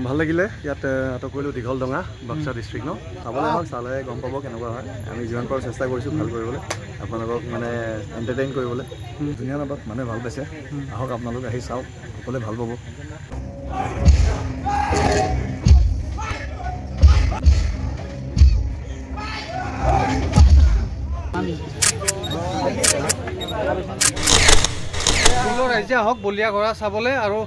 ভাল লাগিলে ইয়াত নাটক কৰিলোঁ দীঘল ডঙা বাক্সা ডিষ্ট্ৰিক্ট ন চাবলৈ আহক চালে গম পাব কেনেকুৱা হয় আমি যিমান পাৰোঁ চেষ্টা কৰিছোঁ ভাল কৰিবলৈ আপোনালোকক মানে এণ্টাৰটেইন কৰিবলৈ ধুনীয়া নাটক মানুহে ভাল পাইছে আহক আপোনালোক আহি চাওক সকলোৱে ভাল পাব ৰাইজে আহক বলিয়া ঘোঁৰা চাবলৈ আৰু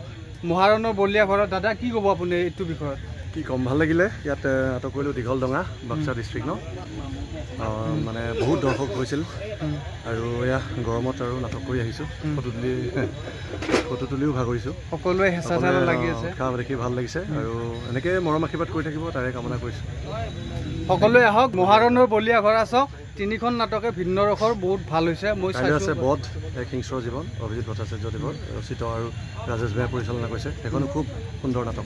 মহাৰণৰ বলিয়া ঘোঁৰা দাদা কি ক'ব আপুনি এইটো বিষয়ত কি ক'ম ভাল লাগিলে ইয়াত নাটক কৰিলোঁ দীঘল ডঙা বাক্সা ডিষ্ট্ৰিক্ট ন মানে বহুত দৰ্শক হৈছিল আৰু এয়া গৰমত আৰু নাটক কৰি আহিছোঁ ফটো তুলিও ভাগৰিছোঁ সকলোৱে হেঁচা ঠেলা লাগি আছে উৎসাহ দেখি ভাল লাগিছে আৰু এনেকৈ মৰম আশীৰ্বাদ কৰি থাকিব তাৰে কামনা কৰিছোঁ সকলোৱে আহক মহাৰণৰ বলিয়া ঘোঁৰা চাওক তিনিখন নাটকে ভিন্ন ৰসৰ বহুত ভাল হৈছে মই আছে বধ এক হিংস্ৰ জীৱন অভিজিত ভট্টাচাৰ্যদেৱৰ ৰচিত আৰু ৰাজেশ ভায়ে পৰিচালনা কৰিছে সেইখনো খুব সুন্দৰ নাটক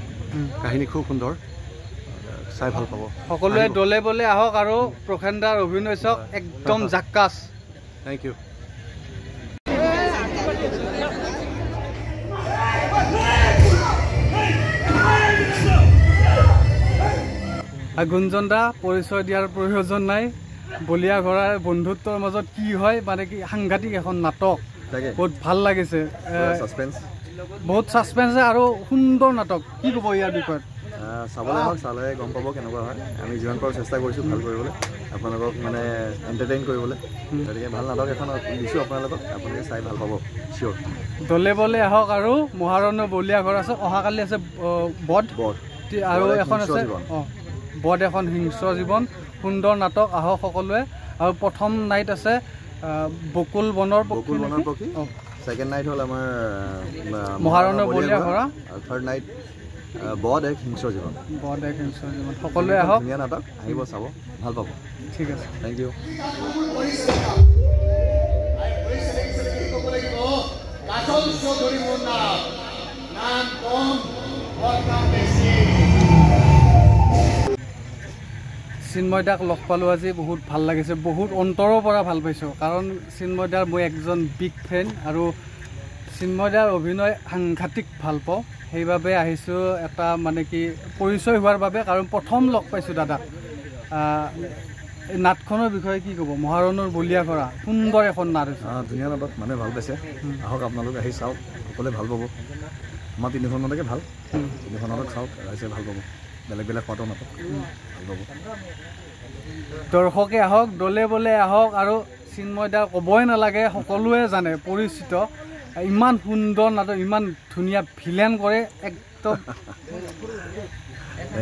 কাহিনী খুব সুন্দৰ চাই ভাল পাব সকলোৱে দলে বলে আহক আৰু প্ৰসেন দাৰ অভিনয় চাওক একদম জাক্কাছ থেংক ইউ গুঞ্জন দা পৰিচয় দিয়াৰ প্ৰয়োজন নাই বলিয়া ঘোঁৰাৰ বন্ধুত্বৰ মাজত কি হয় মানে কি সাংঘাতিক এখন নাটক বহুত ভাল লাগিছে বহুত ছাছপেন্স আৰু সুন্দৰ নাটক কি ক'ব ইয়াৰ বিষয়ত চাবলৈ আহক চালে গম পাব কেনেকুৱা হয় আমি যিমান পাৰোঁ চেষ্টা কৰিছোঁ ভাল কৰিবলৈ আপোনালোকক মানে এণ্টাৰটেইন কৰিবলৈ গতিকে ভাল নাটক এখন দিছোঁ আপোনালোকক আপোনালোকে চাই ভাল পাব চিয়'ৰ দলে বলে আহক আৰু মহাৰণৰ বলিয়া ঘোঁৰা আছে অহাকালি আছে বধ আৰু এখন আছে বধ এখন হিংস্ৰ জীৱন সুন্দৰ নাটক আহক সকলোৱে আৰু প্ৰথম নাইট আছে বকুল বনৰ পক্ষী ছেকেণ্ড নাইট হ'ল আমাৰ মহাৰণৰ বলিয়া ঘোঁৰা আৰু থাৰ্ড নাইট বধ এক হিংস্ৰ জীৱন সকলোৱে আহক ধুনীয়া নাটক আহিব চাব ভাল পাব ঠিক আছে থেংক ইউ চিন্ময় দাক লগ পালোঁ আজি বহুত ভাল লাগিছে বহুত অন্তৰৰ পৰা ভাল পাইছোঁ কাৰণ চিন্ময় দাৰ মই একজন বিগ ফেন আৰু চিন্ময় দাৰ অভিনয় সাংঘাতিক ভাল পাওঁ সেইবাবে আহিছোঁ এটা মানে কি পৰিচয় হোৱাৰ বাবে কাৰণ প্ৰথম লগ পাইছোঁ দাদাক এই নাটখনৰ বিষয়ে কি ক'ব মহাৰণৰ বলিয়া ঘোঁৰা সুন্দৰ এখন নাট হৈছে ধুনীয়া নাটক মানুহে ভাল পাইছে আহক আপোনালোক আহি চাওক সকলোৱে ভাল পাব আমাৰ তিনিখন নাটকে ভাল তিনিখন নাটক চাওক ৰাইজে ভাল পাব বেলেগ বেলেগ পাতৰ নাটক ভাল পাব দৰ্শকে আহক দলে বলে আহক আৰু চিন্ময় দাৰ ক'বই নালাগে সকলোৱে জানে পৰিচিত ইমান সুন্দৰ নাটক ইমান ধুনীয়া ভিলেন কৰে একদম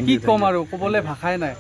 কি ক'ম আৰু ক'বলৈ ভাষাই নাই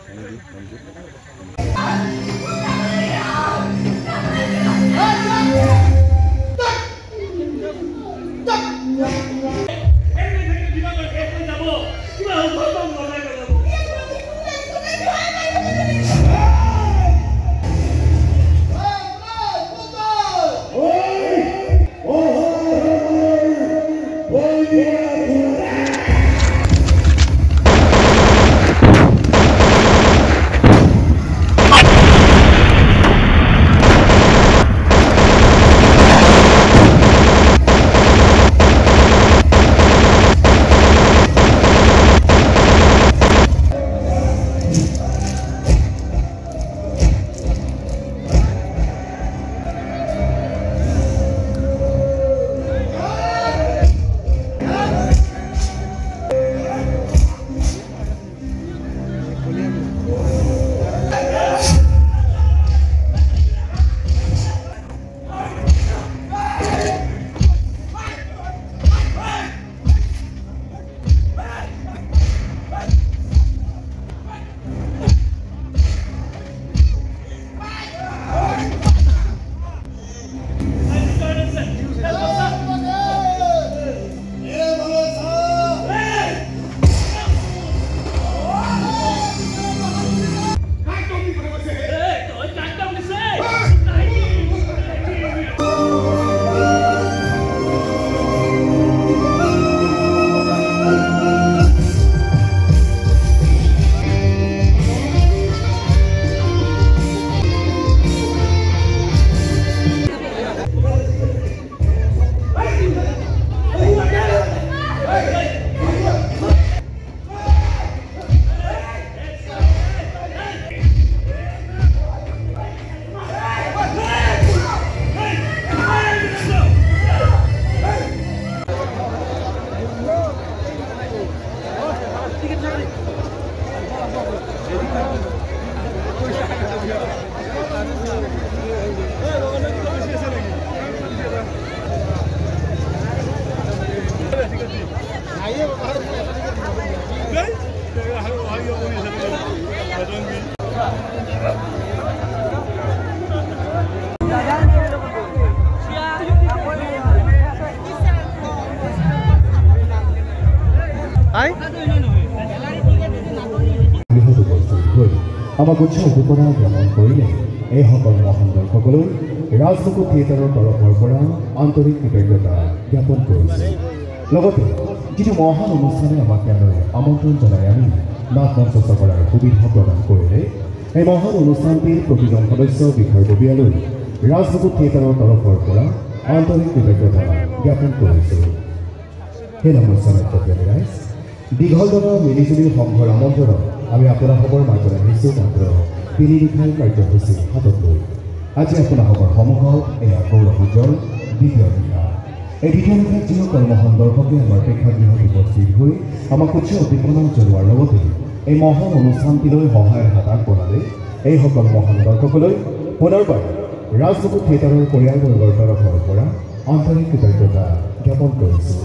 আমাক উচ্চ উদ্দীপনা জ্ঞাপন কৰিলে এইসকল মহান দৰ্শকলৈ ৰাজমুকুট থিয়েটাৰৰ তৰফৰ পৰা আন্তৰিক কৃতজ্ঞতা জ্ঞাপন কৰিছোঁ। লগতে যিটো মহান অনুষ্ঠানে আমাক ইয়ালৈ আমন্ত্ৰণ জনাই আমি নাট মঞ্চস্থ কৰাৰ সুবিধা প্ৰদান কৰিলে এই মহান অনুষ্ঠানটিৰ প্ৰতিজন সদস্য বিষয়ববীয়ালৈ ৰাজমুকুট থিয়েটাৰৰ তৰফৰ পৰা আন্তৰিক কৃতজ্ঞতা জ্ঞাপন কৰিছোঁ। সেই নমস্কাৰ ৰাইজ দীঘলডঙা মিলিজুলি সংঘৰ আমন্ত্ৰণত আমি আপোনালোকৰ মাজত আহিছোঁ মাত্ৰ 3 নিশাৰ কাৰ্যসূচী হাতত লৈ। আজি আপোনালোকৰ সন্মুখত এয়া গৌৰৱ উজ্জ্বল দ্বিতীয় নিশা। এই দ্বিতীয় নিশাত যিসকল মহান দৰ্শকে আমাৰ প্ৰেক্ষাগৃহত উপস্থিত হৈ আমাক উচ্চ উদ্দীপনা জনোৱাৰ লগতে এই মহান অনুষ্ঠানটিলৈ সহায়ৰ হাত আগবঢ়ালে এইসকল মহান দৰ্শকলৈ পুনৰবাৰ ৰাজমুকুট থিয়েটাৰৰ পৰিয়ালবৰ্গৰ তৰফৰ পৰা আন্তৰিক কৃতজ্ঞতা জ্ঞাপন কৰিছোঁ।